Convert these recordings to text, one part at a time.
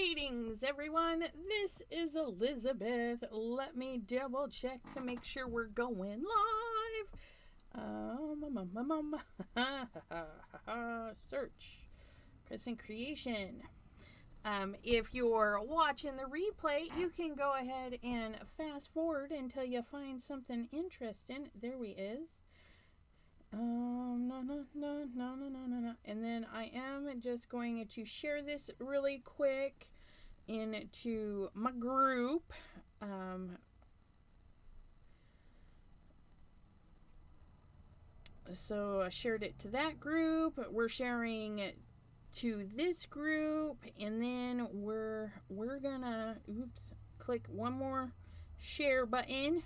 Greetings, everyone. This is Elizabeth. Let me double check to make sure we're going live. Search Crescent Creation. If you're watching the replay, you can go ahead and fast forward until you find something interesting. There we is. No. And then I am just going to share this really quick into my group. So I shared it to that group. We're sharing it to this group, and then we're gonna click one more share button.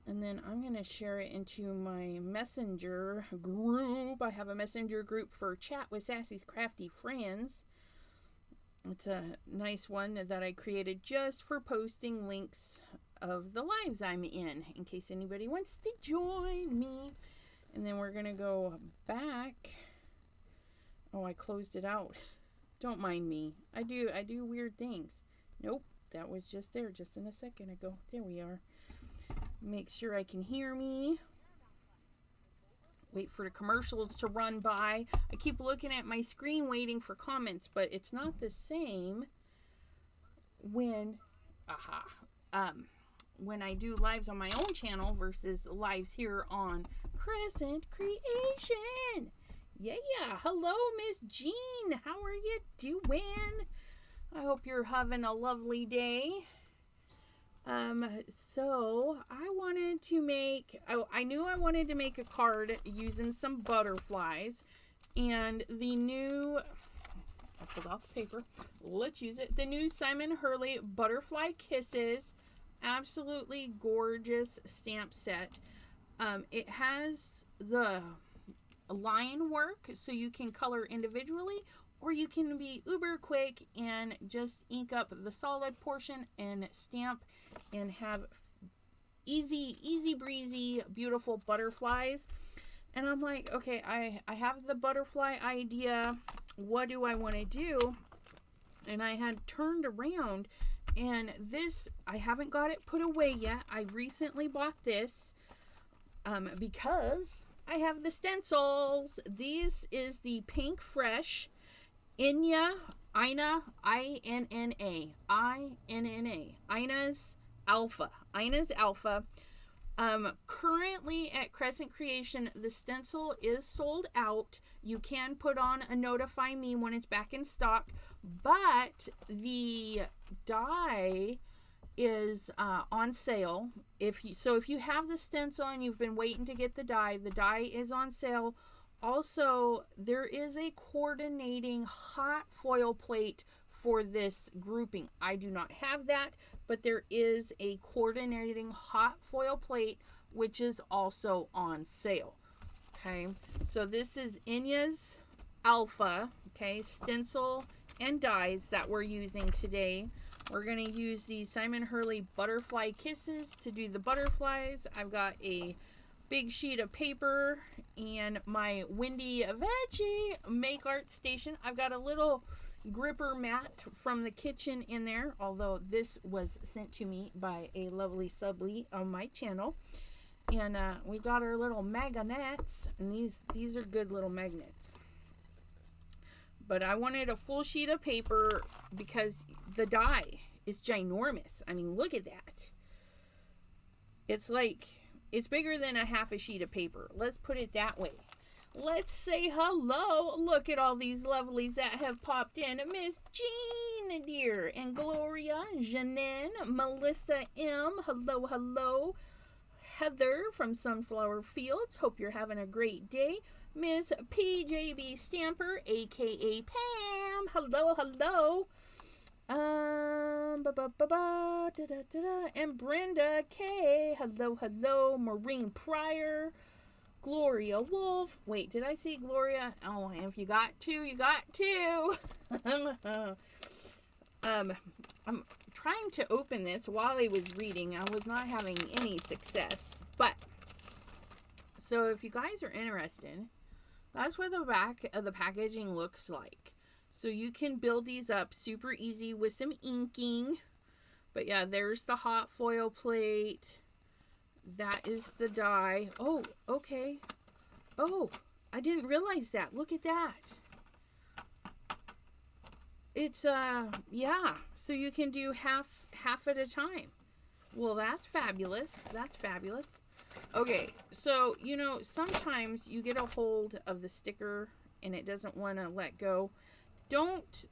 And then I'm going to share it into my messenger group. I have a messenger group for Chat with Sassy's Crafty Friends. It's a nice one that I created just for posting links of the lives I'm in case anybody wants to join me. And then we're going to go back. Oh, I closed it out. Don't mind me. I do weird things. Nope, that was just there just in a second ago. There we are. Make sure I can hear me. Wait for the commercials to run by. I keep looking at my screen waiting for comments, but it's not the same when I do lives on my own channel versus lives here on Crescent Creation. Yeah. Hello, Miss Jean. How are you doing? I hope you're having a lovely day. So I wanted to make, I knew I wanted to make a card using some butterflies, and the new, I pulled off the paper, let's use it, the new Simon Hurley Butterfly Kisses, absolutely gorgeous stamp set. It has the line work, so you can color individually, or you can be uber quick and just ink up the solid portion and stamp and have easy breezy, beautiful butterflies. And I'm like, okay, I have the butterfly idea. What do I want to do? And I had turned around, and this, I haven't got it put away yet. I recently bought this because I have the stencils. This is the Pink Fresh Ina, I-N-N-A, Ina's Alpha. Currently at Crescent Creation, the stencil is sold out. You can put on a notify me when it's back in stock, but the die is on sale. If you have the stencil and you've been waiting to get the die is on sale. Also, there is a coordinating hot foil plate for this grouping. I do not have that, but there is a coordinating hot foil plate, which is also on sale. Okay, so this is Ina's Alpha, okay, stencil and dies that we're using today. We're going to use the Simon Hurley Butterfly Kisses to do the butterflies. I've got a big sheet of paper and my Windy Veggie Make Art Station. I've got a little gripper mat from the kitchen in there, although this was sent to me by a lovely subly on my channel. And we've got our little magnets, and these are good little magnets. But I wanted a full sheet of paper because the die is ginormous. I mean, look at that. It's like, it's bigger than a half a sheet of paper. Let's put it that way. Let's say hello. Look at all these lovelies that have popped in. Miss Jean, dear, and Gloria, Janine, Melissa M. Hello. Heather from Sunflower Fields. Hope you're having a great day. Miss PJB Stamper, aka Pam. Hello. And Brenda K. Hello. Maureen Pryor. Gloria Wolf. Wait, did I see Gloria? Oh, and if you got two, you got two. I'm trying to open this while I was reading. I was not having any success. But, so if you guys are interested, that's what the back of the packaging looks like. So you can build these up super easy with some inking. But yeah, there's the hot foil plate. That is the die. Oh, okay. Oh, I didn't realize that. Look at that. It's, yeah. So you can do half at a time. Well, that's fabulous. That's fabulous. Okay, so, you know, sometimes you get a hold of the sticker and it doesn't want to let go. Don't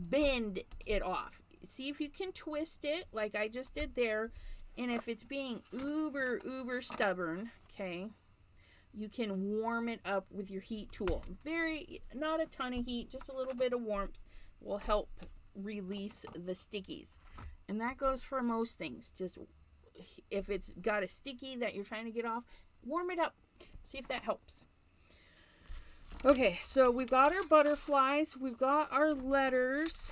bend it off. See if you can twist it like I just did there. And if it's being uber stubborn, okay, you can warm it up with your heat tool. Not a ton of heat, just a little bit of warmth will help release the stickies. And that goes for most things. Just if it's got a sticky that you're trying to get off, warm it up. See if that helps. Okay, so we've got our butterflies. We've got our letters.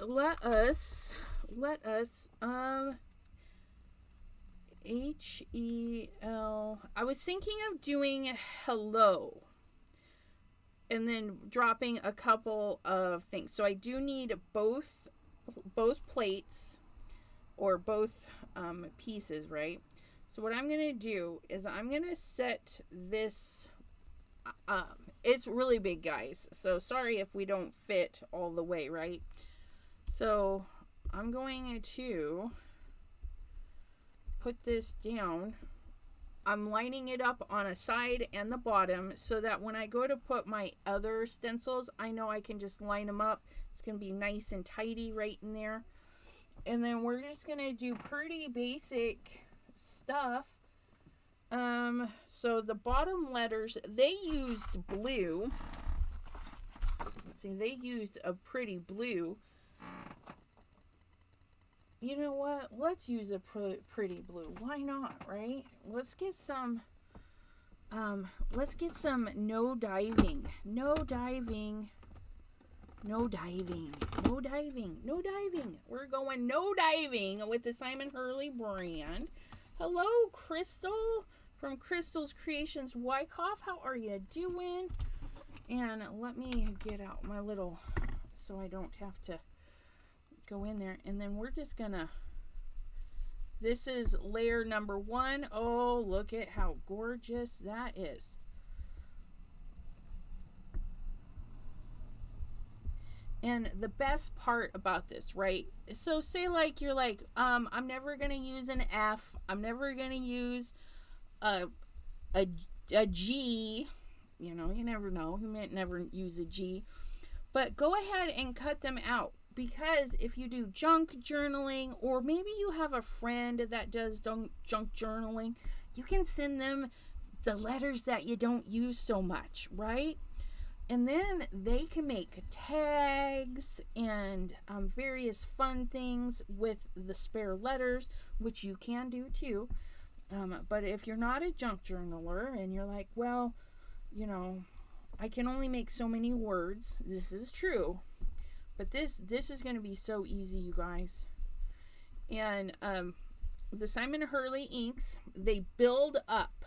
Let us, H-E-L. I was thinking of doing hello. And then dropping a couple of things. So I do need both plates or both pieces, right? So what I'm going to do is I'm going to set this it's really big, guys. So sorry if we don't fit all the way, right? So I'm going to put this down. I'm lining it up on a side and the bottom so that when I go to put my other stencils, I know I can just line them up. It's going to be nice and tidy right in there. And then we're just going to do pretty basic stuff. So the bottom letters, they used blue. See, they used a pretty blue. You know what? Let's use a pretty blue. Why not, right? Let's get some no diving. No diving. No diving. No diving. No diving. We're going no diving with the Simon Hurley brand. Hello, Crystal from Crystal's Creations Wyckoff. How are you doing? And let me get out my little, so I don't have to go in there. And then we're just gonna, this is layer number 1. Oh, look at how gorgeous that is. And the best part about this, right? So say like you're like, I'm never gonna use an F. I'm never gonna use a G. You know, you never know. You might never use a G. But go ahead and cut them out. Because if you do junk journaling, or maybe you have a friend that does junk journaling, you can send them the letters that you don't use so much, right? And then they can make tags and various fun things with the spare letters, which you can do too. But if you're not a junk journaler and you're like, well, you know, I can only make so many words. This is true. But this is going to be so easy, you guys. And the Simon Hurley inks, they build up.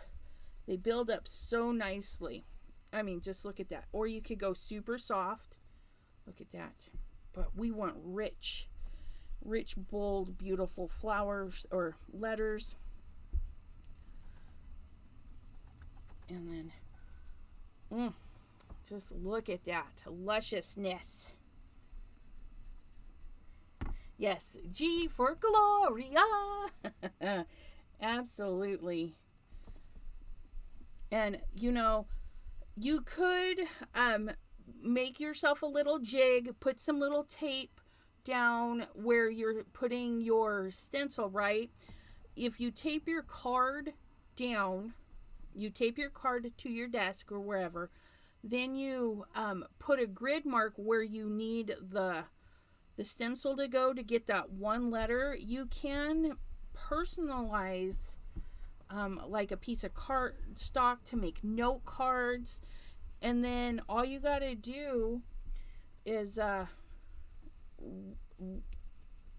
They build up so nicely. I mean, just look at that. Or you could go super soft. Look at that. But we want rich, bold, beautiful flowers or letters. And then, just look at that lusciousness. Yes, G for Gloria. Absolutely. And, you know, you could make yourself a little jig, put some little tape down where you're putting your stencil, right? If you tape your card down, you tape your card to your desk or wherever, then you put a grid mark where you need the stencil to go to get that one letter. You can personalize like a piece of cardstock to make note cards, and then all you got to do is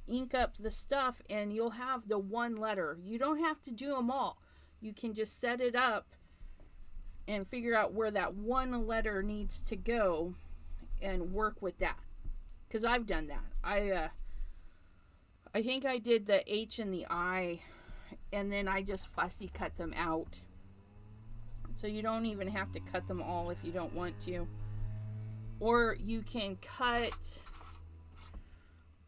ink up the stuff and you'll have the one letter. You don't have to do them all. You can just set it up and figure out where that one letter needs to go, and work with that, because I've done that. I think I did the H and the I, and then I just fussy cut them out. So you don't even have to cut them all if you don't want to. Or you can cut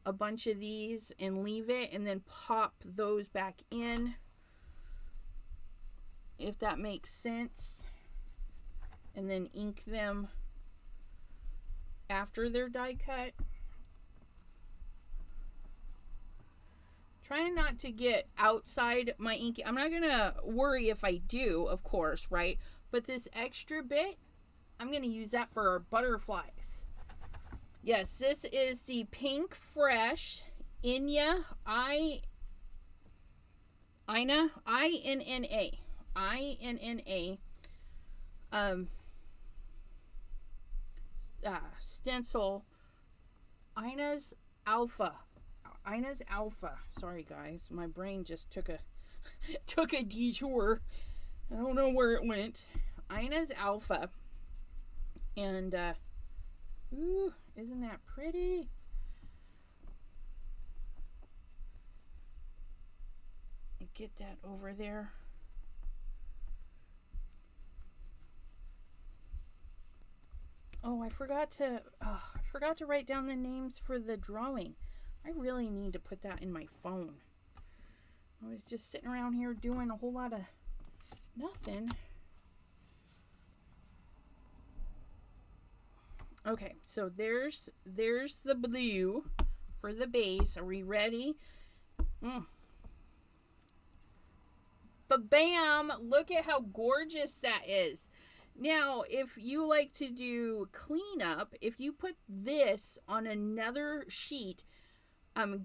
a bunch of these and leave it and then pop those back in, if that makes sense, and then ink them after they're die cut. Trying not to get outside my ink. I'm not gonna worry if I do, of course, right? But this extra bit, I'm gonna use that for butterflies. Yes, this is the Pink Fresh Inna stencil. Ina's Alpha. Sorry guys, my brain just took a detour. I don't know where it went. Ina's Alpha. And ooh, isn't that pretty? Get that over there. Oh, I forgot to write down the names for the drawing. I really need to put that in my phone. I was just sitting around here doing a whole lot of nothing. Okay, so there's the blue for the base. Are we ready? But bam, look at how gorgeous that is. Now, if you like to do cleanup, if you put this on another sheet,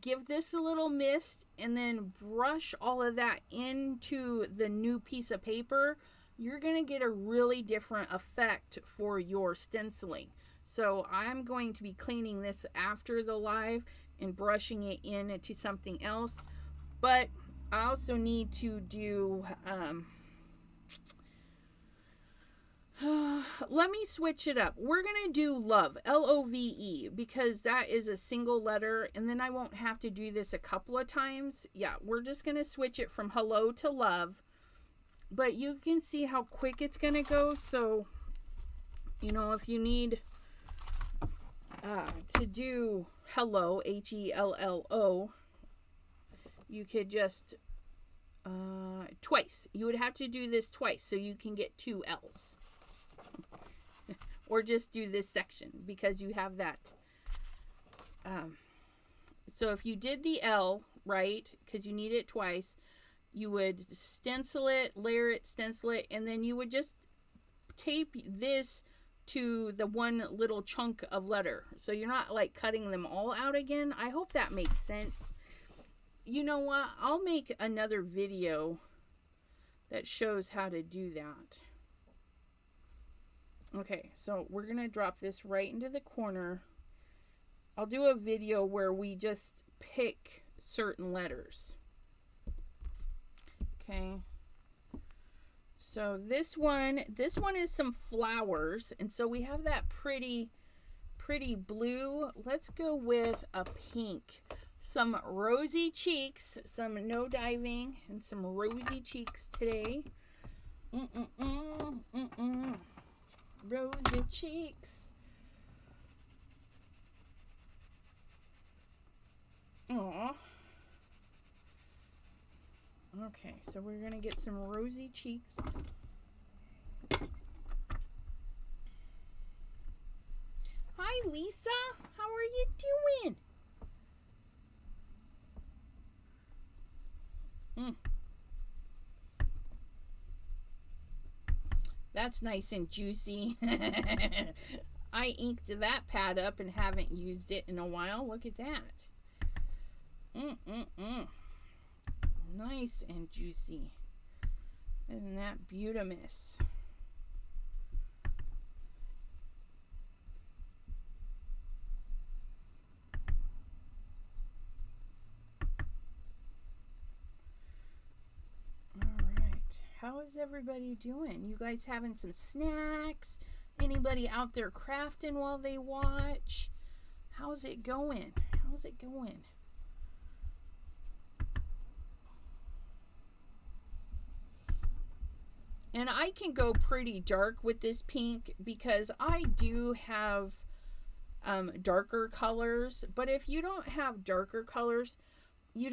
give this a little mist and then brush all of that into the new piece of paper, you're going to get a really different effect for your stenciling. So I'm going to be cleaning this after the live and brushing it into something else. But I also need to do... let me switch it up. We're going to do love, L-O-V-E, because that is a single letter, and then I won't have to do this a couple of times. Yeah, we're just going to switch it from hello to love. But you can see how quick it's going to go. So, you know, if you need to do hello, H-E-L-L-O, you could just twice. You would have to do this twice so you can get 2 L's. Or just do this section because you have that. So if you did the L, right, because you need it twice, you would stencil it, layer it, stencil it, and then you would just tape this to the one little chunk of letter. So you're not like cutting them all out again. I hope that makes sense. You know what? I'll make another video that shows how to do that. Okay, so we're going to drop this right into the corner. I'll do a video where we just pick certain letters. Okay. So this one is some flowers. And so we have that pretty blue. Let's go with a pink. Some rosy cheeks, some no diving, and some rosy cheeks today. Rosy cheeks. Aw. Okay, so we're gonna get some rosy cheeks. Hi, Lisa. How are you doing? That's nice and juicy. I inked that pad up and haven't used it in a while. Look at that. Nice and juicy. Isn't that beautimous? How is everybody doing? You guys having some snacks Anybody out there crafting while they watch? How's it going? How's it going? And I can go pretty dark with this pink because I do have darker colors. But if you don't have darker colors, you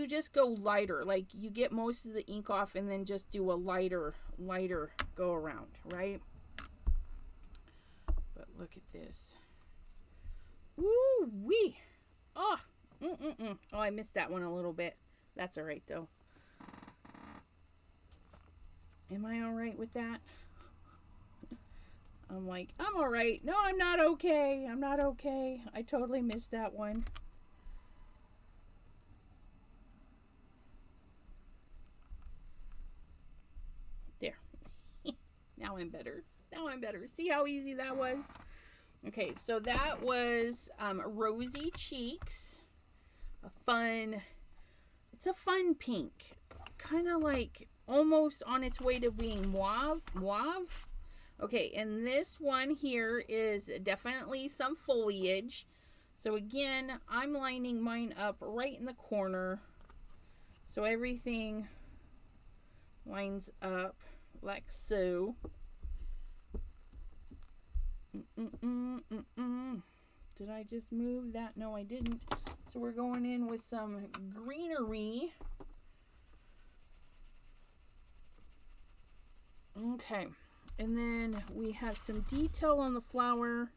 just go lighter. Like you get most of the ink off and then just do a lighter go around, right? But look at this. Woo wee. Oh, oh, I missed that one a little bit. That's all right though. Am I all right with that? I'm like, I'm all right. No, I'm not okay. I'm not okay. I totally missed that one. There. Now I'm better. Now I'm better. See how easy that was? Okay, so that was Rosy Cheeks. It's a fun pink. Kind of like almost on its way to being mauve. Okay, and this one here is definitely some foliage. So again, I'm lining mine up right in the corner. So everything lines up like so. Did I just move that? No, I didn't. So we're going in with some greenery. Okay, and then we have some detail on the flower,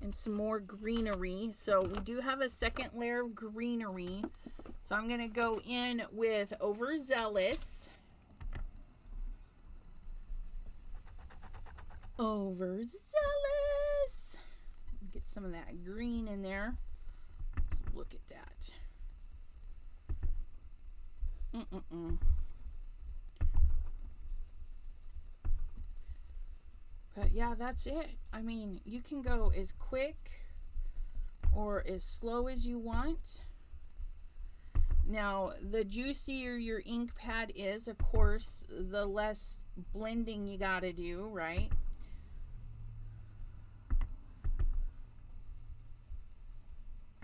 and some more greenery. So we do have a second layer of greenery. So I'm going to go in with Overzealous. Get some of that green in there. Let's look at that. But yeah, that's it. I mean, you can go as quick or as slow as you want. Now, the juicier your ink pad is, of course, the less blending you gotta do, right?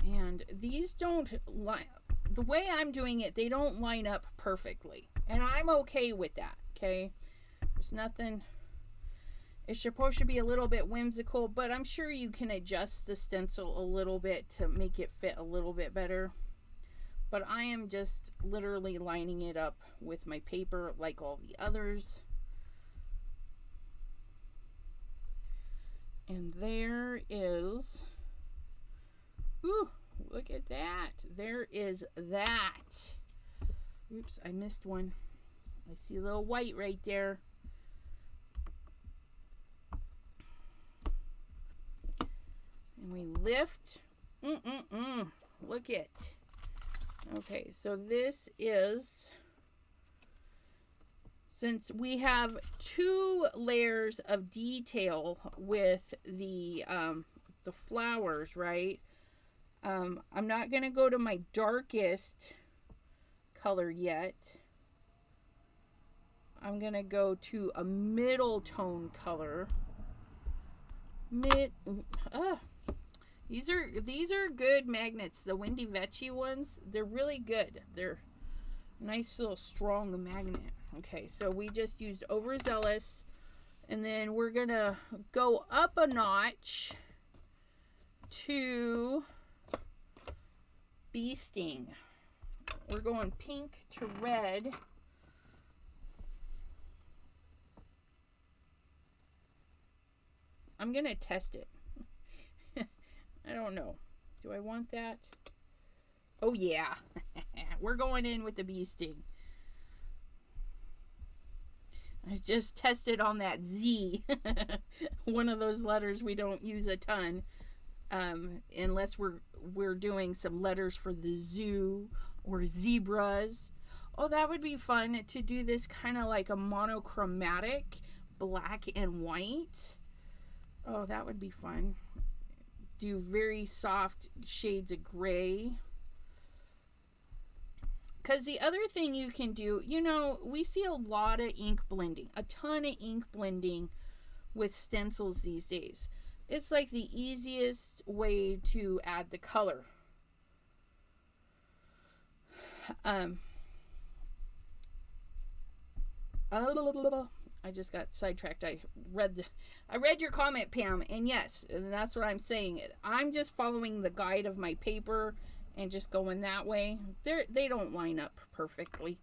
And these don't line, the way I'm doing it, they don't line up perfectly. And I'm okay with that, okay? There's nothing, it's supposed to be a little bit whimsical, but I'm sure you can adjust the stencil a little bit to make it fit a little bit better. But I am just literally lining it up with my paper like all the others. And there is, ooh, look at that. There is that. Oops, I missed one. I see a little white right there. And we lift. Look it. Okay, so this is, since we have 2 layers of detail with the flowers, right? I'm not going to go to my darkest color yet. I'm going to go to a middle tone color. These are good magnets. The Windy Vecchi ones, they're really good. They're nice little strong magnet. Okay, so we just used Overzealous, and then we're gonna go up a notch to Bee Sting. We're going pink to red. I'm gonna test it. I don't know. Do I want that? Oh yeah. We're going in with the Bee Sting. I just tested on that Z. One of those letters we don't use a ton. Unless we're doing some letters for the zoo or zebras. Oh, that would be fun to do this kind of like a monochromatic black and white. Oh, that would be fun. Do very soft shades of gray. Because the other thing you can do, you know, we see a lot of ink blending, a ton of ink blending with stencils these days. It's like the easiest way to add the color. I just got sidetracked. I read your comment, Pam, and yes, and that's what I'm saying. I'm just following the guide of my paper and just going that way. They don't line up perfectly.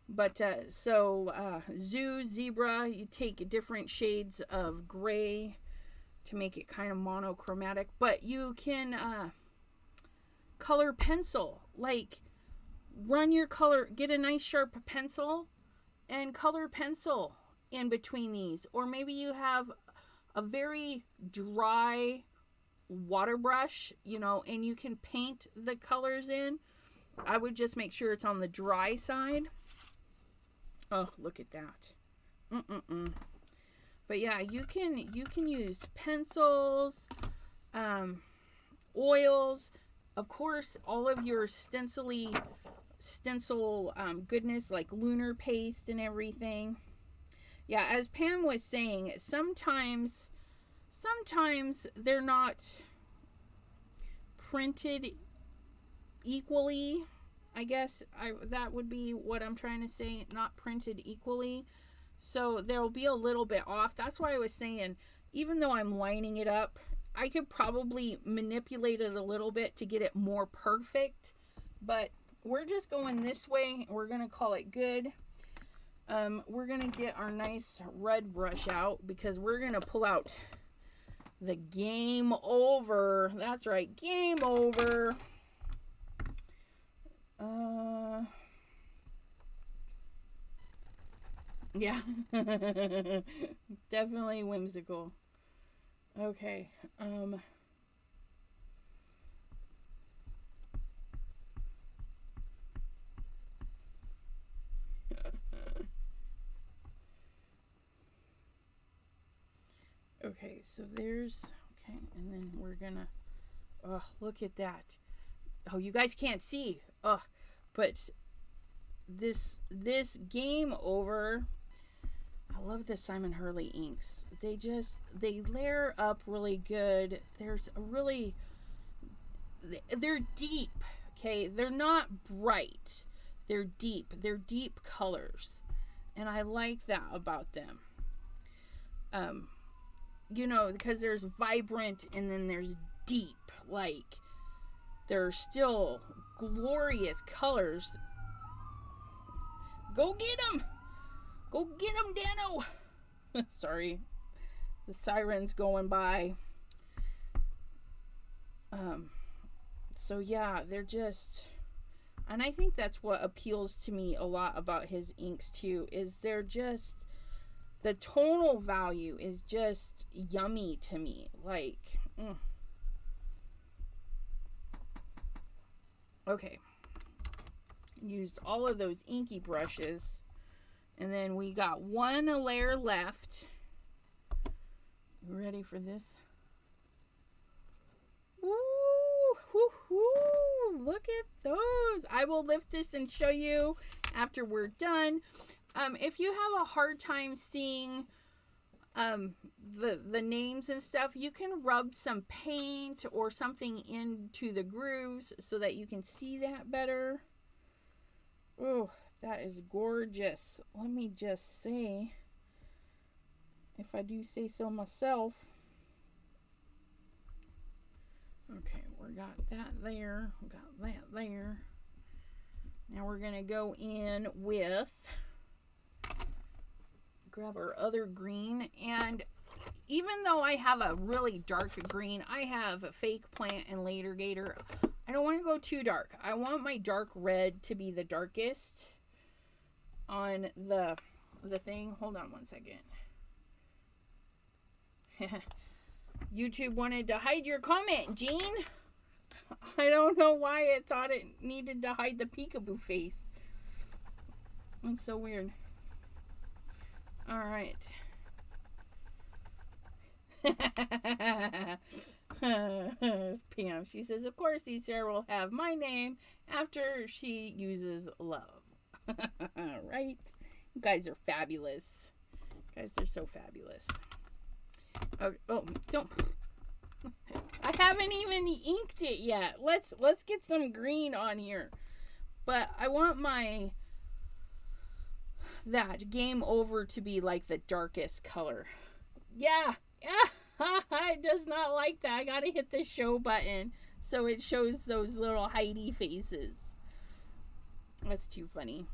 But zoo, zebra, you take different shades of gray to make it kind of monochromatic. But you can color pencil. Like, run your color, get a nice sharp pencil and color pencil in between these. Or maybe you have a very dry water brush, you know, and you can paint the colors in. I would just make sure it's on the dry side. Oh, look at that. But yeah, you can use pencils, oils, of course, all of your stencil goodness, like lunar paste and everything. Yeah, as Pam was saying, sometimes they're not printed equally. I guess that would be what I'm trying to say, not printed equally. So there'll be a little bit off. That's why I was saying, even though I'm lining it up, I could probably manipulate it a little bit to get it more perfect. But we're just going this way. We're going to call it good. We're going to get our nice red brush out because we're going to pull out the game over. That's right, game over. Yeah. Definitely whimsical. Okay. Okay, so there's, okay, and then we're gonna, oh, look at that. Oh, you guys can't see. Oh, but this game over, I love the Simon Hurley inks. They layer up really good. There's a really, they're deep, okay? They're not bright. They're deep. They're deep colors. And I like that about them. You know, because there's vibrant and then there's deep. Like, they're still glorious colors. Go get them! Go get them, Dano! Sorry. The siren's going by. So yeah, they're just... And I think that's what appeals to me a lot about his inks too, is they're just... The tonal value is just yummy to me. Like, Okay. Used all of those inky brushes. And then we got one layer left. You ready for this? Woo, woo, woo. Look at those. I will lift this and show you after we're done. If you have a hard time seeing the names and stuff, you can rub some paint or something into the grooves so that you can see that better. Oh, that is gorgeous. Let me just say, if I do say so myself. Okay, we got that there. We got that there. Now we're going to go in with, grab our other green. And even though I have a really dark green, I have a fake plant and later gator. I don't want to go too dark. I want my dark red to be the darkest on the thing. Hold on one second. YouTube wanted to hide your comment, Jean. I don't know why it thought it needed to hide the peekaboo face. That's so weird. All right. Pam, She says, of course, Sarah will have my name after she uses love. Right? You guys are fabulous. You guys are so fabulous. Oh, don't. I haven't even inked it yet. Let's get some green on here. But I want that game over to be like the darkest color. Yeah. It does not like that. I gotta hit the show button so it shows those little Heidi faces. That's too funny.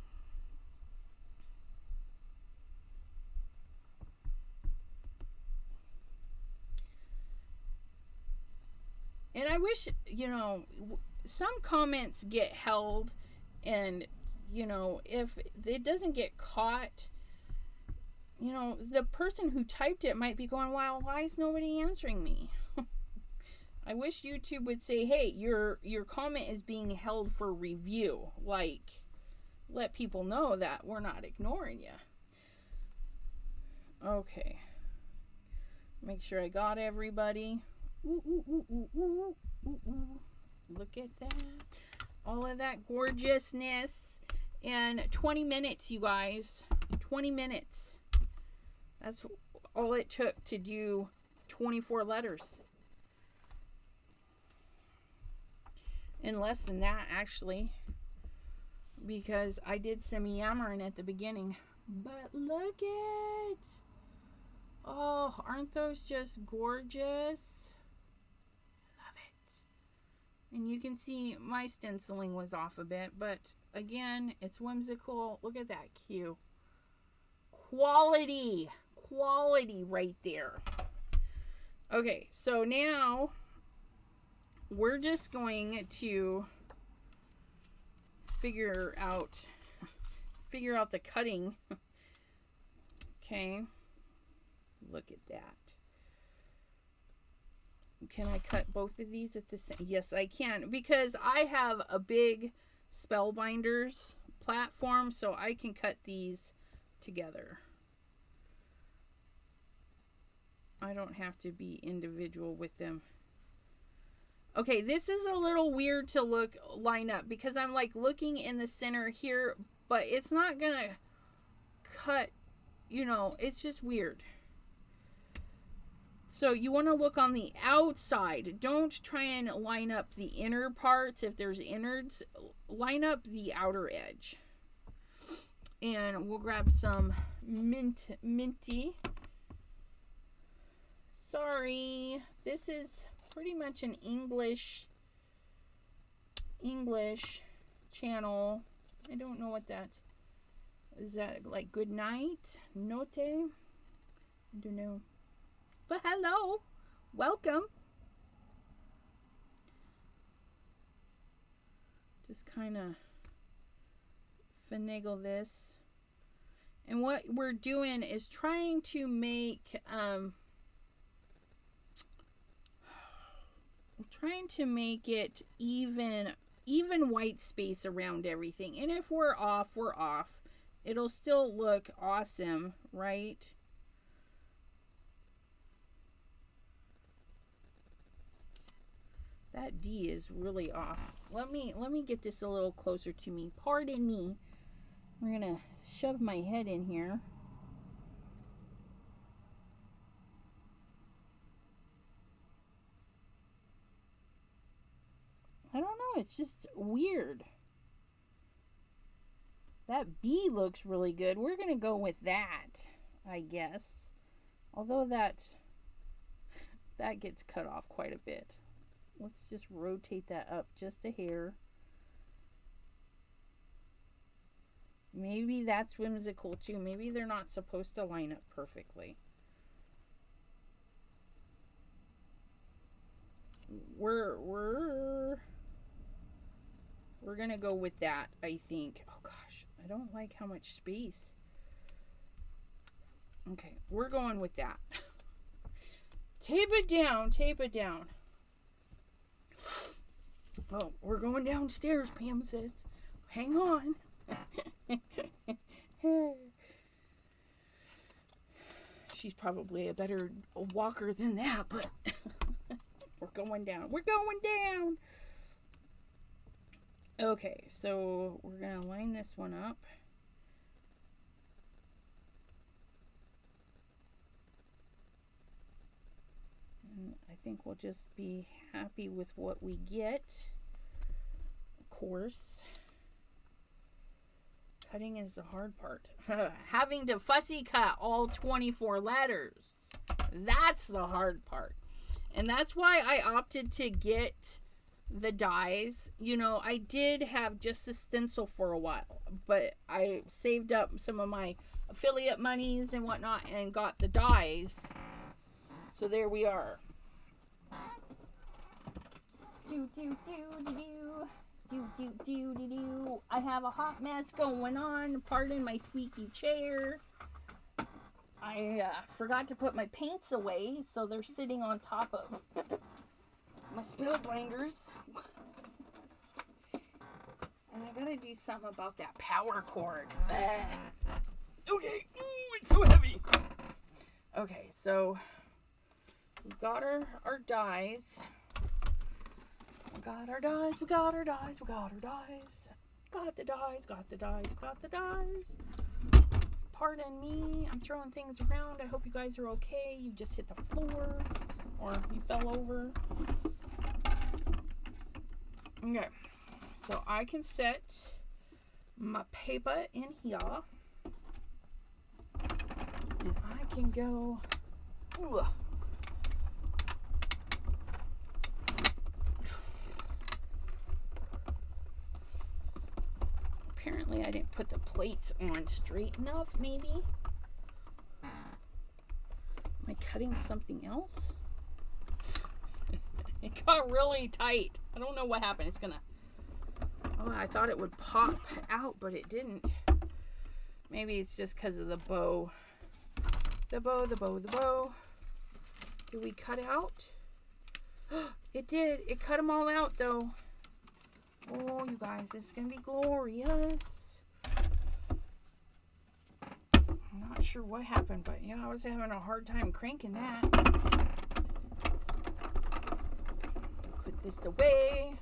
And I wish, some comments get held, and, if it doesn't get caught, the person who typed it might be going, wow, why is nobody answering me? I wish YouTube would say, hey, your comment is being held for review. Like, let people know that we're not ignoring you. Okay. Make sure I got everybody. Ooh. Look at that. All of that gorgeousness. And 20 minutes, you guys. 20 minutes. That's all it took to do 24 letters. And less than that, actually. Because I did some yammering at the beginning. But look it. Oh, aren't those just gorgeous? And you can see my stenciling was off a bit, but again, it's whimsical. Look at that cue. Quality right there. Okay, so now we're just going to figure out the cutting. Okay, look at that. Can I cut both of these at the same? Yes, I can, because I have a big Spellbinders platform, so I can cut these together. I don't have to be individual with them. Okay, this is a little weird to line up because I'm like looking in the center here, but it's not gonna cut, it's just weird. So you want to look on the outside. Don't try and line up the inner parts. If there's innards, line up the outer edge. And we'll grab some minty. Sorry, this is pretty much an English channel. I don't know what that is. That like good night? Note? I don't know. But hello, welcome. Just kind of finagle this. And what we're doing is trying to make it even white space around everything. And if we're off, we're off. It'll still look awesome, right? That D is really off. Let me get this a little closer to me. Pardon me. We're gonna shove my head in here. I don't know, it's just weird. That B looks really good. We're gonna go with that, I guess. Although that gets cut off quite a bit. Let's just rotate that up just a hair. Maybe that's whimsical too. Maybe they're not supposed to line up perfectly. We're gonna go with that, I think. Oh gosh, I don't like how much space. Okay, we're going with that. Tape it down, tape it down. Oh, we're going downstairs, Pam says. Hang on. She's probably a better walker than that, but we're going going down. We're going down. Okay, so we're going to line this one up. And I think we'll just be happy with what we get. Of course. Cutting is the hard part. Having to fussy cut all 24 letters. That's the hard part. And that's why I opted to get the dies. You know, I did have just the stencil for a while, but I saved up some of my affiliate monies and whatnot and got the dies. So there we are. Do, do, do, do, do. Do, do, do, do, do. I have a hot mess going on. Pardon my squeaky chair. I forgot to put my paints away, so they're sitting on top of my spill binders. And I gotta do something about that power cord. Okay. Ooh, it's so heavy. Okay, so we've got our dies. We got our dies, we got our dies, we got our dies. Got the dies, got the dies, got the dies. Pardon me, I'm throwing things around. I hope you guys are okay. You just hit the floor or you fell over. Okay, so I can set my paper in here. And I can go... Ooh. Apparently I didn't put the plates on straight enough, maybe. Am I cutting something else? It got really tight. I don't know what happened. It's gonna... Oh, I thought it would pop out, but it didn't. Maybe it's just because of the bow. The bow, the bow, the bow. Did we cut out? It did. It cut them all out, though. Oh, you guys, this is going to be glorious. I'm not sure what happened, but yeah, I was having a hard time cranking that. Put this away.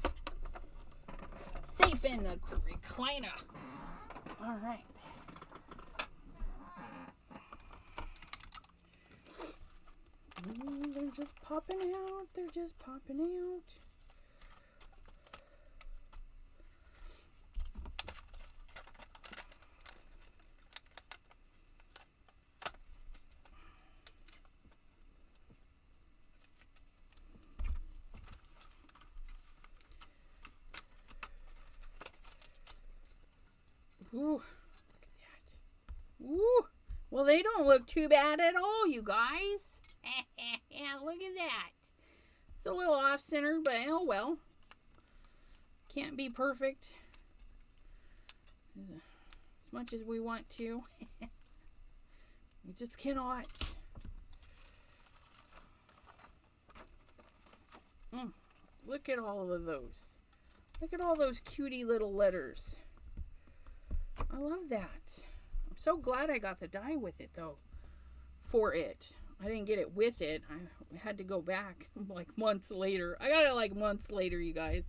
Safe in the recliner. All right. Ooh, they're just popping out. They're just popping out. Ooh, look at that. Ooh. Well, they don't look too bad at all, you guys. Yeah, look at that. It's a little off-center, but oh well. Can't be perfect as much as we want to. We just cannot. Look at all of those. Look at all those cutie little letters. I love that. I'm so glad I got the die with it, though. For it. I didn't get it with it. I had to go back like months later. I got it like months later, you guys.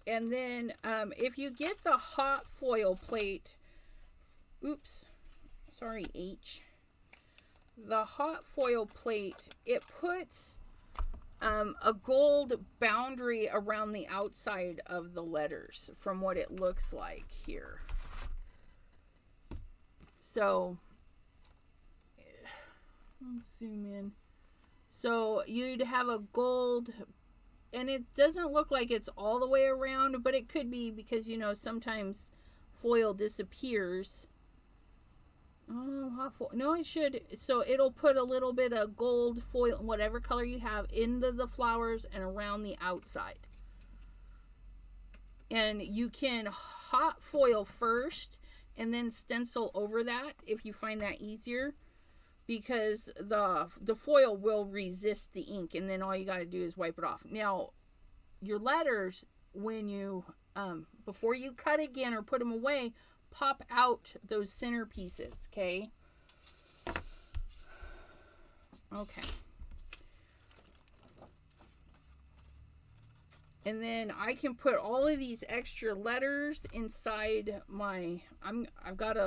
And then if you get the hot foil plate, oops, sorry, H. The hot foil plate, it puts a gold boundary around the outside of the letters from what it looks like here. So, let's zoom in. So you'd have a gold, and it doesn't look like it's all the way around, but it could be because, you know, sometimes foil disappears. Oh, hot foil. No, it should. So it'll put a little bit of gold foil, whatever color you have, into the flowers and around the outside. And you can hot foil first and then stencil over that if you find that easier, because the foil will resist the ink, and then all you got to do is wipe it off. Now, your letters, when you before you cut again or put them away, pop out those center pieces, okay? Okay. And then I can put all of these extra letters inside my, I've got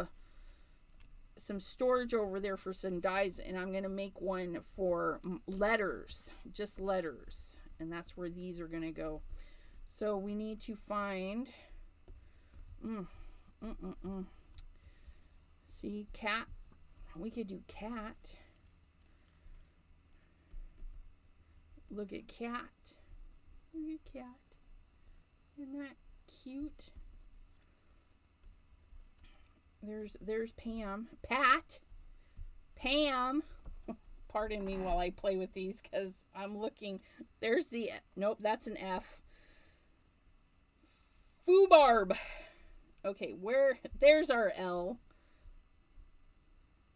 some storage over there for some dies, and I'm going to make one for letters, just letters. And that's where these are going to go. So we need to find, see, cat. We could do cat. Look at cat. Look at cat. Isn't that cute? There's Pam. Pat. Pam. Pardon me while I play with these because I'm looking. There's the, nope, that's an F. Foobarb. Okay, there's our L.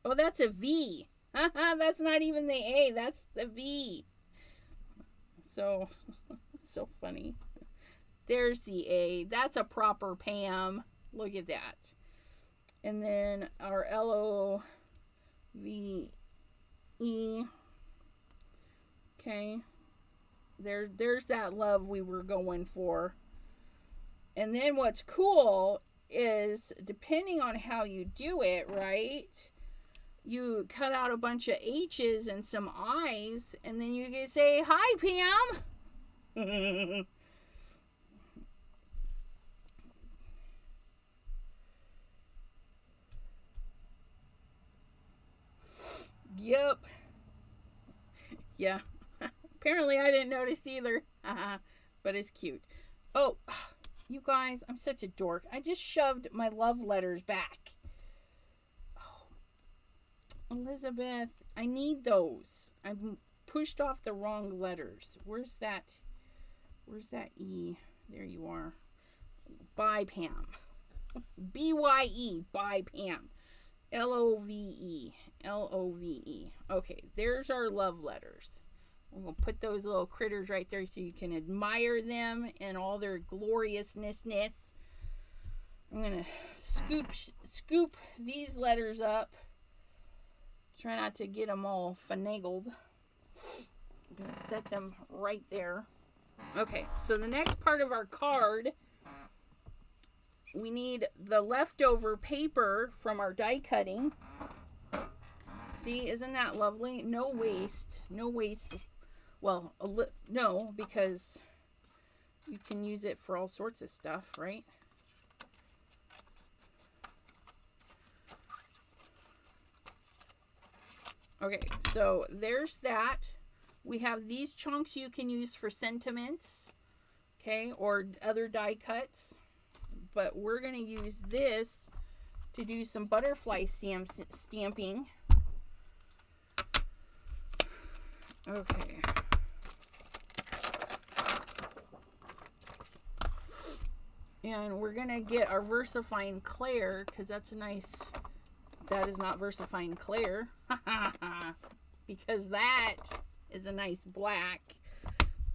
Oh, that's a V. That's not even the A, that's the V. So funny. There's the A. That's a proper Pam. Look at that. And then our LOVE. Okay. There's that love we were going for. And then what's cool is, depending on how you do it, right? You cut out a bunch of H's and some I's, and then you can say, "Hi, Pam." Yep. Yeah. Apparently I didn't notice either. But it's cute. Oh, you guys, I'm such a dork. I just shoved my love letters back. Oh, Elizabeth, I need those. I pushed off the wrong letters. Where's that E? There you are. Bye, Pam. B-Y-E. Bye, Pam. L-O-V-E. L-O-V-E. Okay, there's our love letters. We're going to put those little critters right there so you can admire them and all their gloriousness. I'm going to scoop these letters up. Try not to get them all finagled. I'm going to set them right there. Okay, so the next part of our card, we need the leftover paper from our die cutting. See, isn't that lovely? No waste. No waste. Well, no, because you can use it for all sorts of stuff, right? Okay, so there's that. We have these chunks you can use for sentiments, okay, or other die cuts. But we're going to use this to do some butterfly stamping. Okay. And we're going to get our VersaFine Clair, because that's a nice, that is not VersaFine Clair, because that is a nice black.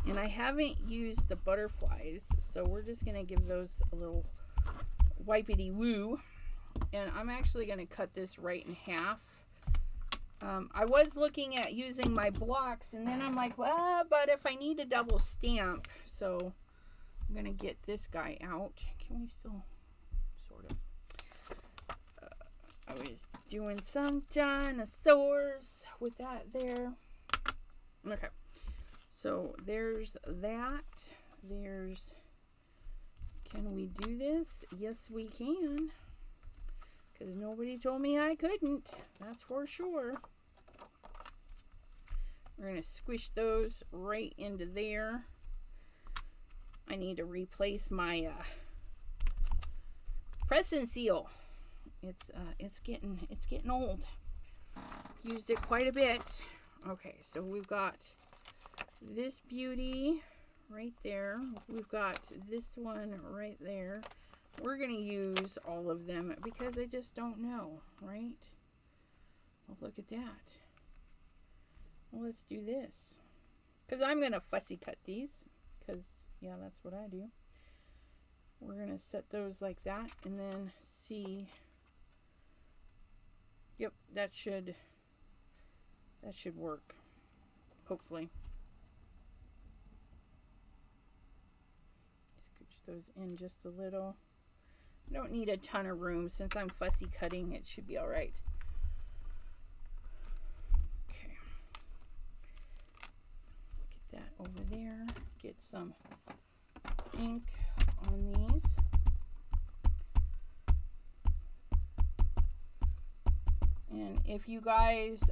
And I haven't used the butterflies, so we're just going to give those a little wipity woo. And I'm actually going to cut this right in half. I was looking at using my blocks, and then I'm like, well, but if I need a double stamp, so I'm going to get this guy out. Can we still sort of? I was doing some dinosaurs with that there. Okay. So there's that. Can we do this? Yes, we can. Because nobody told me I couldn't. That's for sure. We're going to squish those right into there. I need to replace my Crescent seal. It's getting old. Used it quite a bit. Okay, so we've got this beauty right there. We've got this one right there. We're going to use all of them because I just don't know, right? Well, look at that. Well, let's do this. Because I'm going to fussy cut these. Because, yeah, that's what I do. We're going to set those like that. And then see. Yep, that should work, hopefully. Scooch those in just a little. I don't need a ton of room since I'm fussy cutting. It should be all right. Okay. Get that over there. Get some ink on these. And if you guys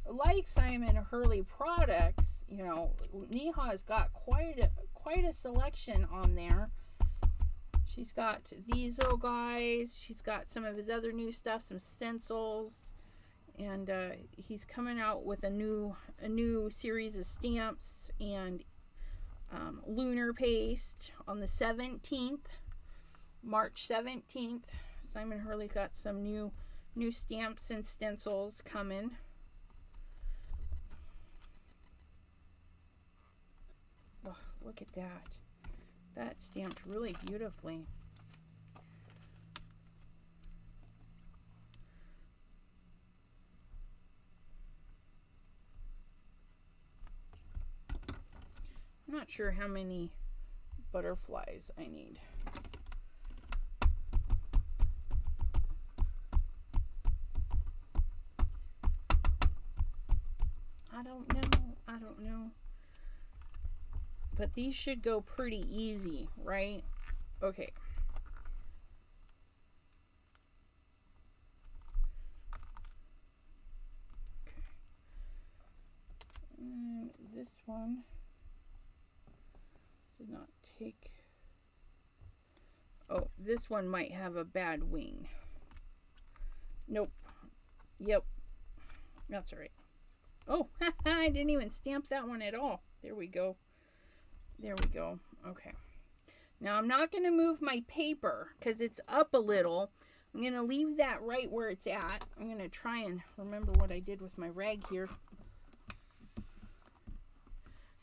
like Simon Hurley products, you know, Neha's got quite a selection on there. She's got these little guys. She's got some of his other new stuff, some stencils, and he's coming out with a new series of stamps and lunar paste on the 17th, March 17th. Simon Hurley's got some new stamps and stencils coming. Oh, look at that. That stamped really beautifully. I'm not sure how many butterflies I need. I don't know. But these should go pretty easy, right? Okay. And this one did not take. Oh, this one might have a bad wing. Nope. Yep. That's all right. Oh, I didn't even stamp that one at all. There we go. There we go. Okay. Now I'm not going to move my paper because it's up a little. I'm going to leave that right where it's at. I'm going to try and remember what I did with my rag here.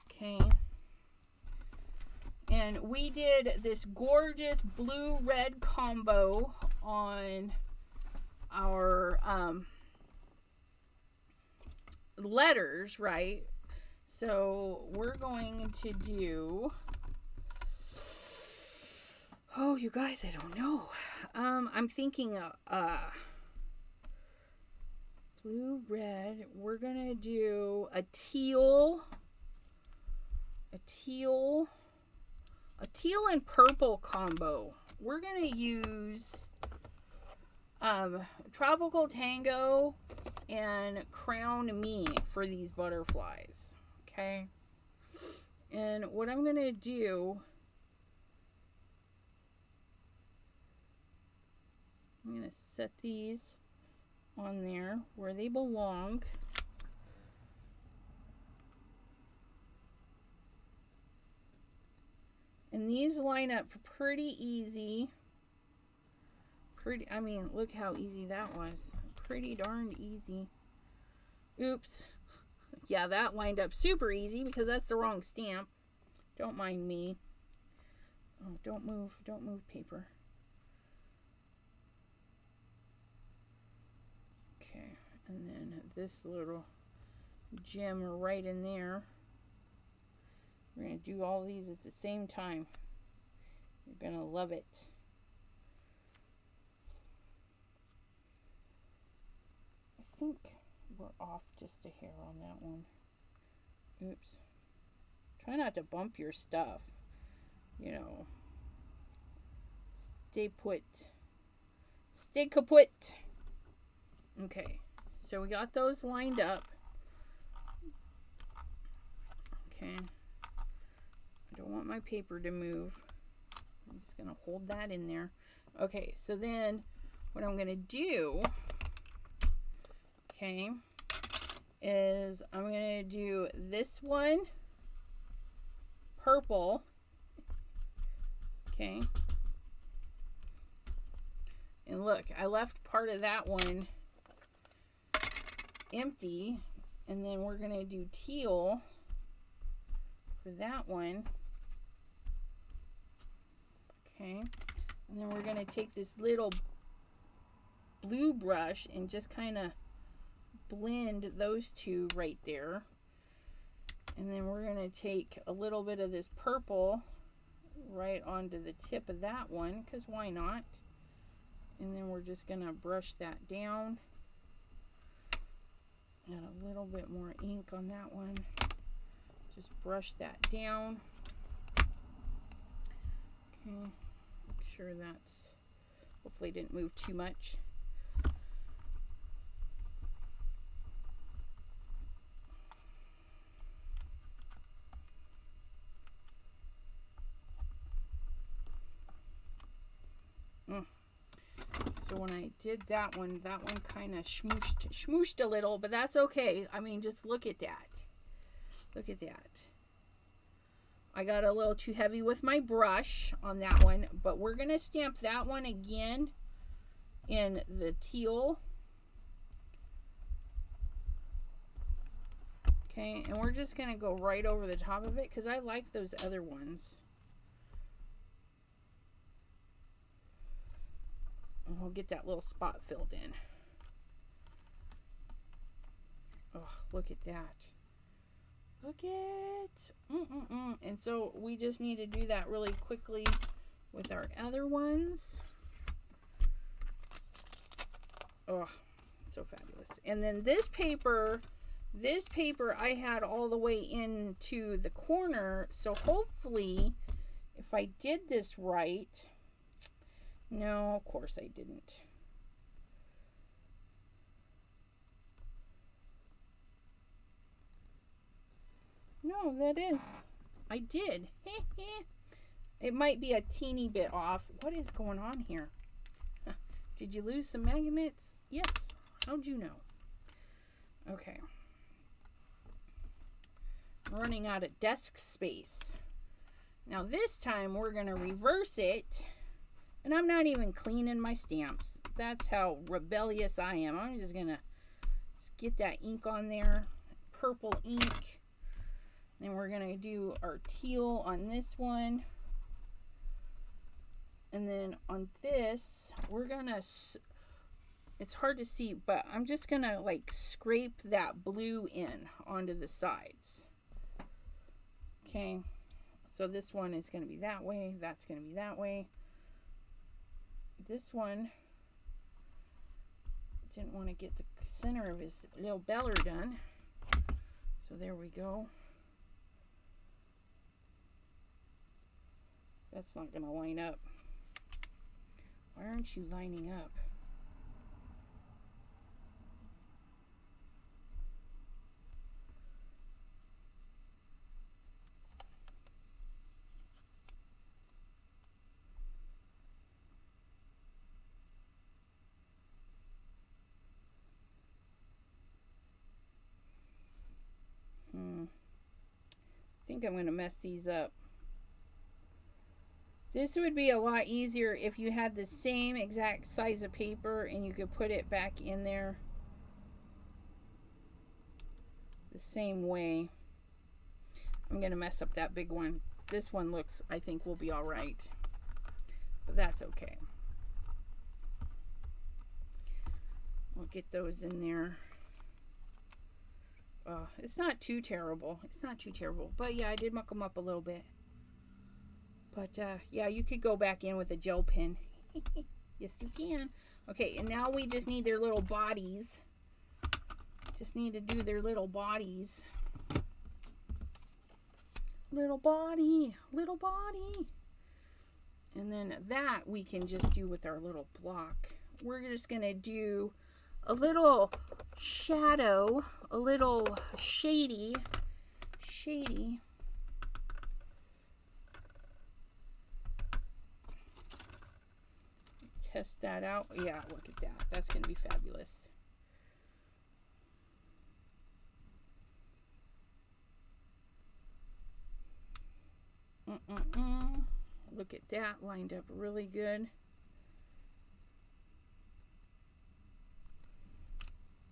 Okay. And we did this gorgeous blue-red combo on our letters, right? So we're going to do, oh, you guys, I don't know. I'm thinking blue, red. We're going to do a teal and purple combo. We're going to use Tropical Tango and Crown Me for these butterflies. Okay, and what I'm going to do, I'm going to set these on there where they belong. And these line up pretty easy. I mean, look how easy that was. Pretty darn easy. Oops. Yeah, that lined up super easy because that's the wrong stamp. Don't mind me. Oh, don't move paper. Okay, and then this little gem right in there. We're going to do all these at the same time. You're going to love it. I think we're off just a hair on that one. Oops. Try not to bump your stuff. You know. Stay put. Stay kaput. Okay. So we got those lined up. Okay. I don't want my paper to move. I'm just going to hold that in there. Okay. So then what I'm going to do, okay, is I'm going to do this one purple. Okay. And look, I left part of that one empty. And then we're going to do teal for that one. Okay. And then we're going to take this little blue brush and just kind of blend those two right there. And then we're going to take a little bit of this purple right onto the tip of that one, because why not? And then we're just going to brush that down. Add a little bit more ink on that one. Just brush that down. Okay, make sure that's, hopefully didn't move too much. So when I did that one kind of schmooshed a little, but that's okay. I mean, just look at that. Look at that. I got a little too heavy with my brush on that one, but we're going to stamp that one again in the teal. Okay, and we're just going to go right over the top of it because I like those other ones. And we'll get that little spot filled in. Oh, look at that. Look at. And so we just need to do that really quickly with our other ones. Oh, so fabulous. And then this paper I had all the way into the corner. So hopefully, if I did this right, no, of course I didn't. No, that is. I did. It might be a teeny bit off. What is going on here? Did you lose some magnets? Yes. How'd you know? Okay. I'm running out of desk space. Now this time we're going to reverse it. And I'm not even cleaning my stamps. That's how rebellious I am. I'm just going to get that ink on there. Purple ink. Then we're going to do our teal on this one. And then on this, we're going to, it's hard to see, but I'm just going to like scrape that blue in onto the sides. Okay. So this one is going to be that way. That's going to be that way. This one, didn't want to get the center of his little beller done. So there we go. That's not going to line up. Why aren't you lining up? I think I'm going to mess these up. This would be a lot easier if you had the same exact size of paper and you could put it back in there the same way. I'm going to mess up that big one. This one looks, I think, will be all right. But that's okay. We'll get those in there. It's not too terrible. It's not too terrible. But yeah, I did muck them up a little bit. But yeah, you could go back in with a gel pen. Yes, you can. Okay, and now we just need their little bodies. Just need to do their little bodies. Little body, little body. And then that we can just do with our little block. We're just going to do a little shadow, a little shady. Test that out. Yeah, look at that. That's going to be fabulous. Look at that. Lined up really good.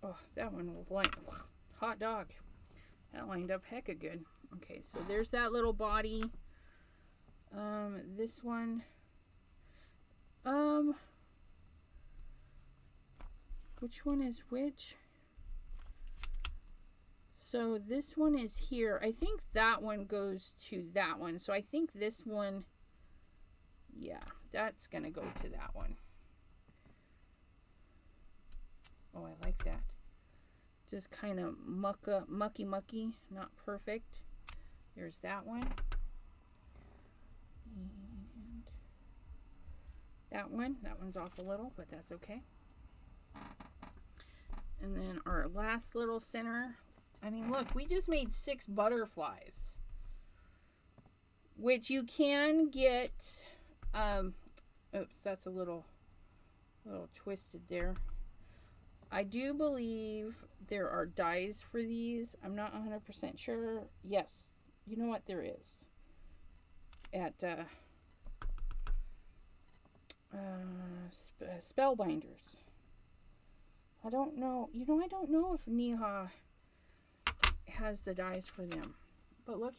Oh, that one was like hot dog. That lined up hecka good. Okay, so there's that little body. This one, Which one is which? So this one is here. I think that one goes to that one. So I think this one, yeah, that's going to go to that one. Oh, I like that. Just kind of mucky, not perfect. Here's that one. And that one's off a little, but that's okay. And then our last little center. I mean, look, we just made 6 butterflies, which you can get, oops, that's a little twisted there. I do believe there are dies for these. I'm not 100% sure. Yes, you know what, there is. At Spellbinders. I don't know. You know, I don't know if Neha has the dies for them. But look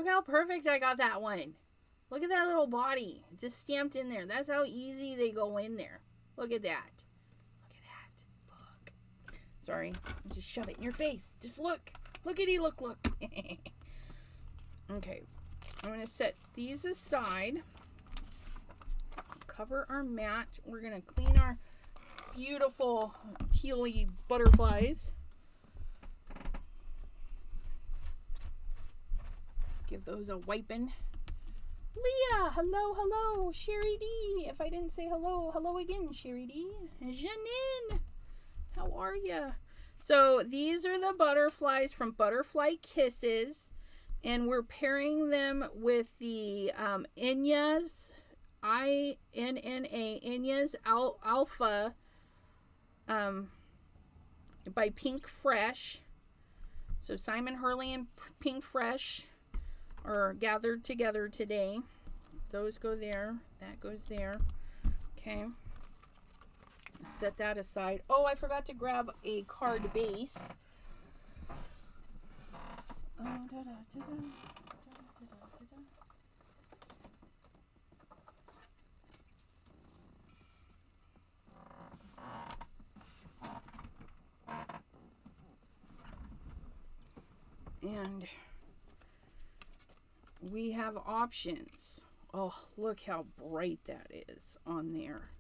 how perfect I got that one. Look at that little body just stamped in there. That's how easy they go in there. Look at that. Look. Sorry, just shove it in your face. Just look. Lookity look. Okay, I'm gonna set these aside. Cover our mat. We're gonna clean our beautiful tealy butterflies. Give those a wiping. Leah, hello. Sherry D. If I didn't say hello again, Sherry D. Janine, how are you? So these are the butterflies from Butterfly Kisses, and we're pairing them with the Inya's, INNA, Inya's Alpha by Pink Fresh. So Simon Hurley and Pink Fresh are gathered together today. Those go there. That goes there. Okay. Set that aside. Oh, I forgot to grab a card base. And we have options. Oh, look how bright that is on there.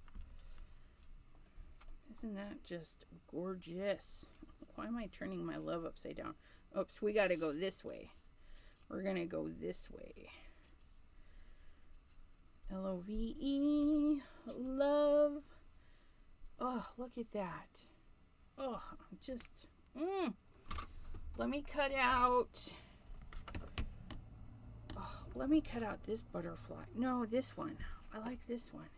Isn't that just gorgeous? Why am I turning my love upside down? Oops, we got to go this way. We're going to go this way. Love. Love. Oh, look at that. Oh, just... Let me cut out... Oh, let me cut out this butterfly. No, this one. I like this one.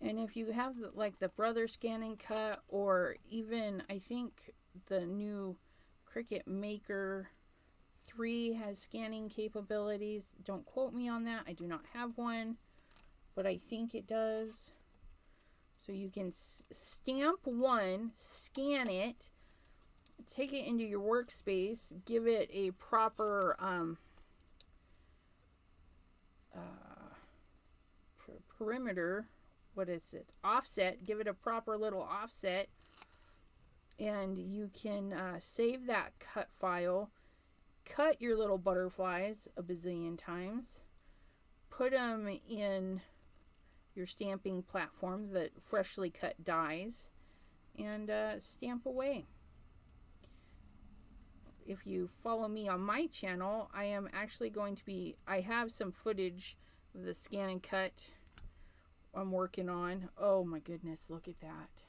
And if you have like the Brother Scan and Cut, or even I think the new Cricut Maker 3 has scanning capabilities. Don't quote me on that. I do not have one, but I think it does. So you can stamp one, scan it, take it into your workspace, give it a proper perimeter. What is it? Offset. Give it a proper little offset, and you can save that cut file. Cut your little butterflies a bazillion times. Put them in your stamping platform, the freshly cut dies, and stamp away. If you follow me on my channel, I am actually going to be, I have some footage of the scan and cut I'm working on. Oh my goodness, look at that.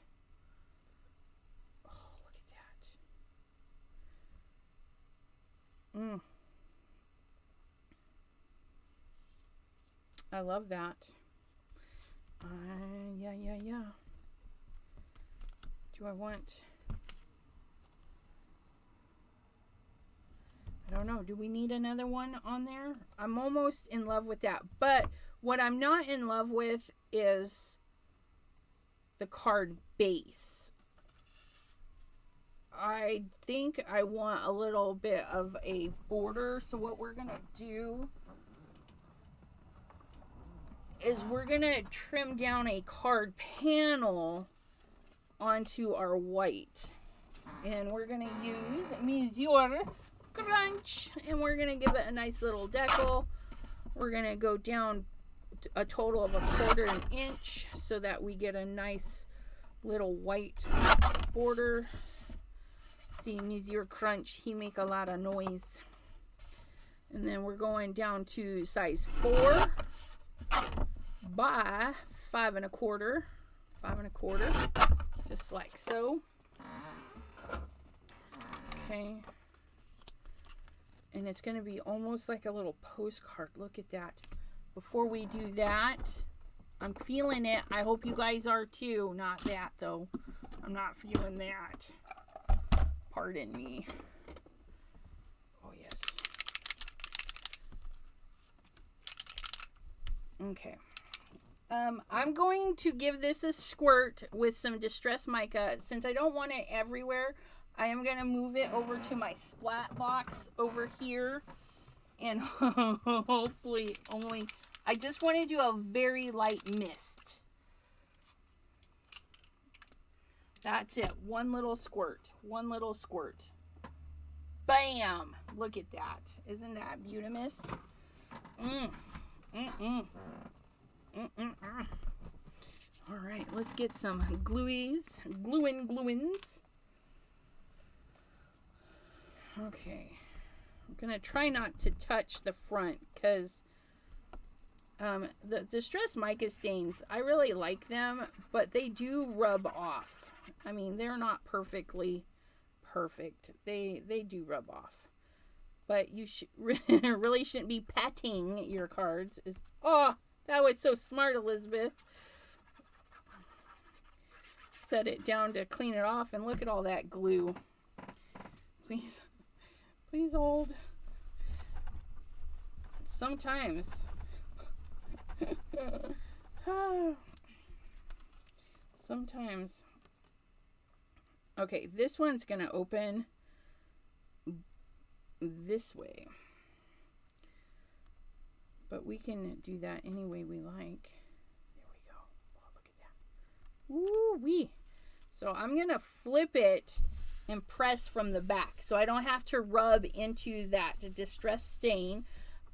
Oh, look at that. I love that. Yeah. Do I want... I don't know. Do we need another one on there? I'm almost in love with that. But what I'm not in love with is the card base. I think I want a little bit of a border. So what we're going to do is we're going to trim down a card panel onto our white. And we're going to use Mesure Crunch. And we're going to give it a nice little decal. We're going to go down a total of 1/4 inch so that we get a nice little white border. See, Mesure Crunch, he make a lot of noise. And then we're going down to size 4 by 5 1/4. 5 1/4, just like so. Okay. And it's going to be almost like a little postcard. Look at that. Before we do that, I'm feeling it. I hope you guys are too. Not that, though. I'm not feeling that. Pardon me. Oh, yes. Okay. I'm going to give this a squirt with some Distress Mica. Since I don't want it everywhere, I am going to move it over to my splat box over here. And hopefully only... I just want to do a very light mist. That's it. One little squirt. One little squirt. Bam! Look at that. Isn't that beautimous? All right, let's get some gluies. Gluins. Okay. I'm going to try not to touch the front because the Distress Mica stains, I really like them, but they do rub off. I mean, they're not perfectly perfect. They do rub off. But you really shouldn't be patting your cards. Oh, that was so smart, Elizabeth. Set it down to clean it off, and look at all that glue. Please hold. Sometimes. Sometimes. Okay, this one's going to open this way. But we can do that any way we like. There we go. Oh, look at that. Woo-wee. So I'm going to flip it and press from the back so I don't have to rub into that distress stain.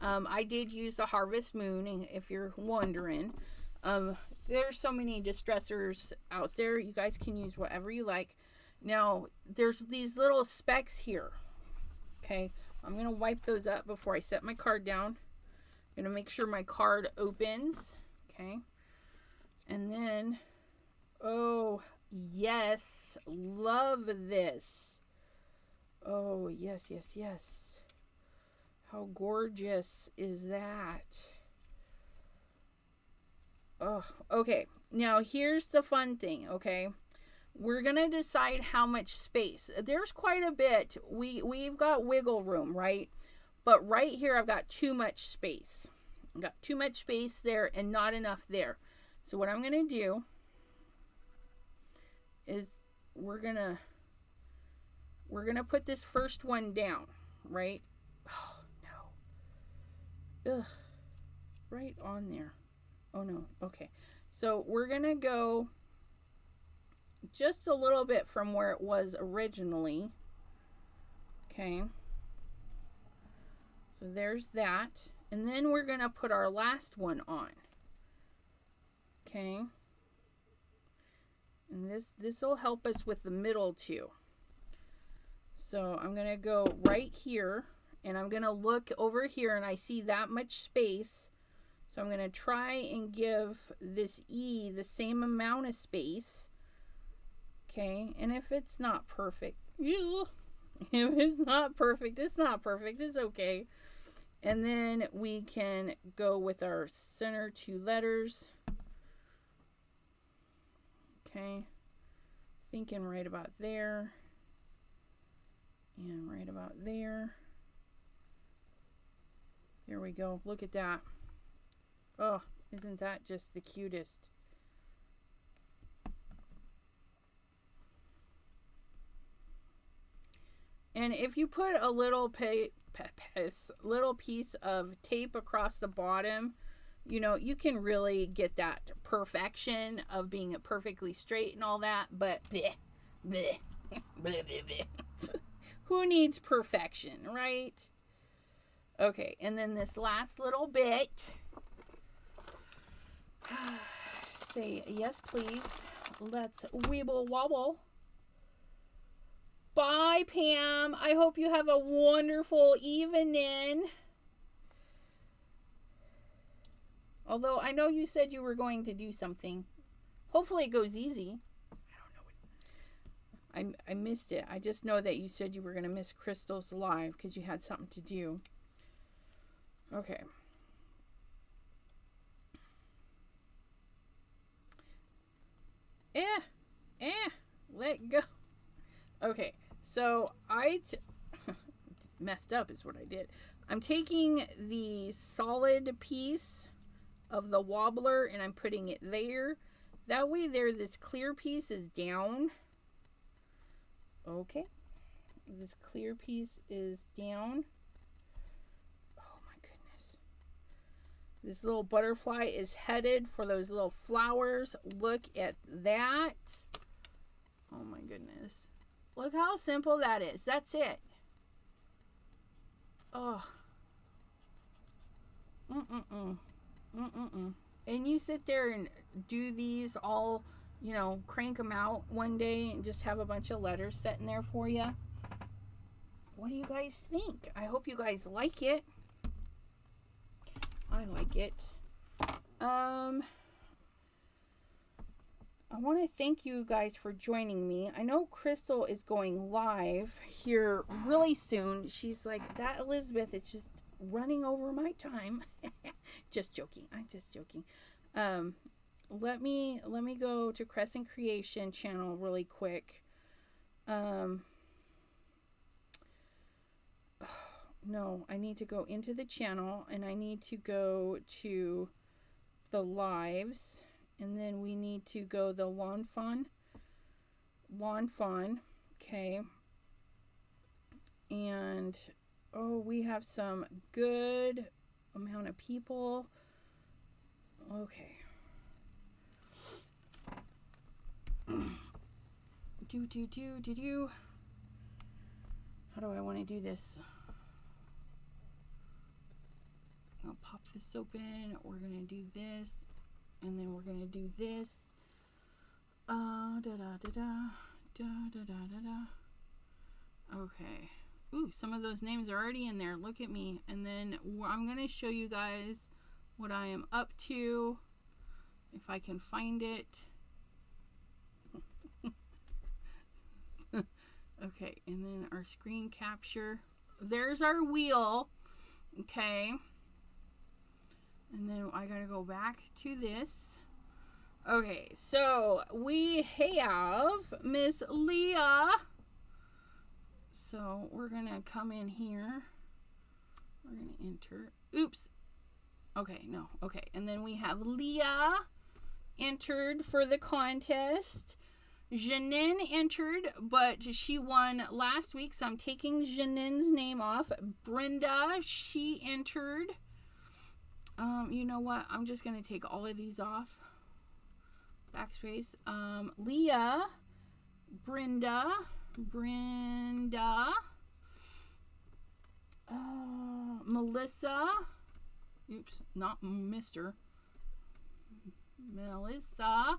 I did use the Harvest Moon, if you're wondering. There's so many distressors out there. You guys can use whatever you like. Now, there's these little specks here. Okay, I'm going to wipe those up before I set my card down. I'm going to make sure my card opens. Okay, and then, oh, yes, love this. Oh, yes, yes, yes. How gorgeous is that? Oh, okay. Now, here's the fun thing, okay? We're going to decide how much space. There's quite a bit. We've got wiggle room, right? But right here, I've got too much space. I've got too much space there and not enough there. So what I'm going to do is we're going to put this first one down, right? Oh, no. Ugh. Right on there. Oh, no. Okay. So we're going to go just a little bit from where it was originally. Okay. So there's that. And then we're going to put our last one on. Okay. And this will help us with the middle too. So I'm going to go right here. And I'm going to look over here and I see that much space. So I'm going to try and give this E the same amount of space. Okay, and if it's not perfect, if it's not perfect, it's not perfect. It's okay. And then we can go with our center 2 letters. Okay, thinking right about there. And right about there. There we go. Look at that. Oh, isn't that just the cutest? And if you put a little piece of tape across the bottom, you know, you can really get that perfection of being perfectly straight and all that. But bleh, bleh, bleh, bleh, bleh. Who needs perfection, right? Okay, and then this last little bit. Say yes, please. Let's weeble wobble. Bye, Pam. I hope you have a wonderful evening. Although I know you said you were going to do something. Hopefully it goes easy. I don't know. I missed it. I just know that you said you were going to miss Crystal's live because you had something to do. Okay. Let go. Okay, so I messed up is what I did. I'm taking the solid piece of the wobbler and I'm putting it there. That way there, this clear piece is down. Okay. This clear piece is down. Oh my goodness. This little butterfly is headed for those little flowers. Look at that. Oh my goodness. Look how simple that is. That's it. Oh. And you sit there and do these all, you know, crank them out one day and just have a bunch of letters sitting there for you. What do you guys think? I hope you guys like it. I like it. I want to thank you guys for joining me. I know Crystal is going live here really soon. She's like, that Elizabeth is just running over my time. Just joking. I'm just joking. Let me go to Crescent Creation channel really quick. No, I need to go into the channel and I need to go to the lives. And then we need to go the lawn fawn. Okay. And, oh, we have some good amount of people. Okay. How do I want to do this? I'll pop this open. We're going to do this. And then we're going to do this. Okay. Ooh, some of those names are already in there. Look at me. And then I'm going to show you guys what I am up to. If I can find it. Okay. And then our screen capture. There's our wheel. Okay. And then I gotta go back to this. Okay, so we have Miss Leah. So we're gonna come in here. We're gonna enter. Oops. Okay, no. Okay, and then we have Leah entered for the contest. Janine entered, but she won last week, so I'm taking Janine's name off. Brenda, she entered. You know what? I'm just going to take all of these off. Backspace. Leah. Brenda. Melissa. Oops, not Mr. Melissa.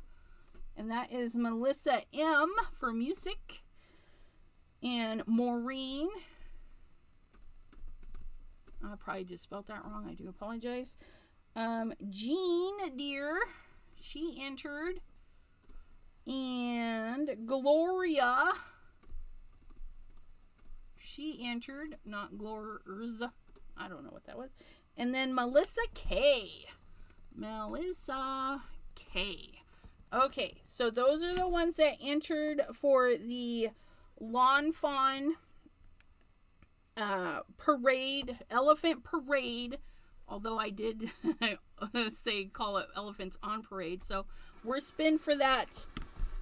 And that is Melissa M for music. And Maureen. I probably just spelled that wrong. I do apologize. Jean, dear, she entered. And Gloria, she entered. Not Glors. I don't know what that was. And then Melissa K. Melissa K. Okay, so those are the ones that entered for the Lawn Fawn parade, elephant parade, although I did say call it elephants on parade. So we're spin for that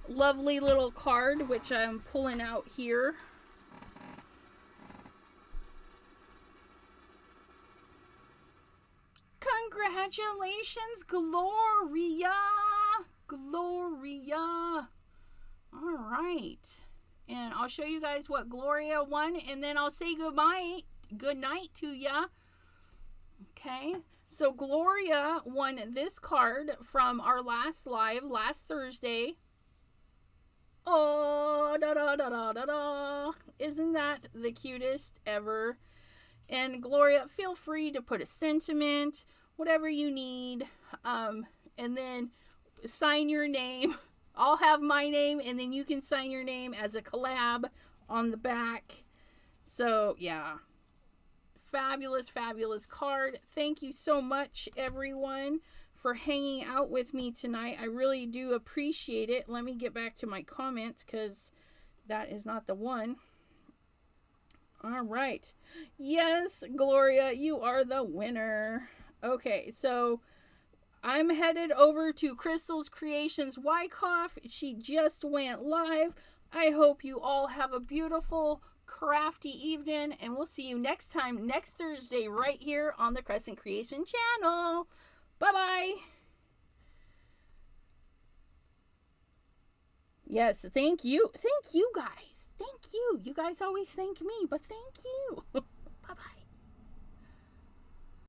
lovely little card, which I'm pulling out here. Congratulations, Gloria. Gloria. All right. And I'll show you guys what Gloria won, and then I'll say goodbye. Good night to ya. Okay. So Gloria won this card from our last live last Thursday. Oh, da da da da da da. Isn't that the cutest ever? And Gloria, feel free to put a sentiment, whatever you need, and then sign your name. I'll have my name, and then you can sign your name as a collab on the back. So, yeah. Fabulous, fabulous card. Thank you so much, everyone, for hanging out with me tonight. I really do appreciate it. Let me get back to my comments, because that is not the one. All right. Yes, Gloria, you are the winner. Okay, so I'm headed over to Crystal's Creations Wyckoff. She just went live. I hope you all have a beautiful, crafty evening, and we'll see you next time, next Thursday, right here on the Crescent Creation channel. Bye-bye. Yes, thank you. Thank you, guys. Thank you. You guys always thank me, but thank you.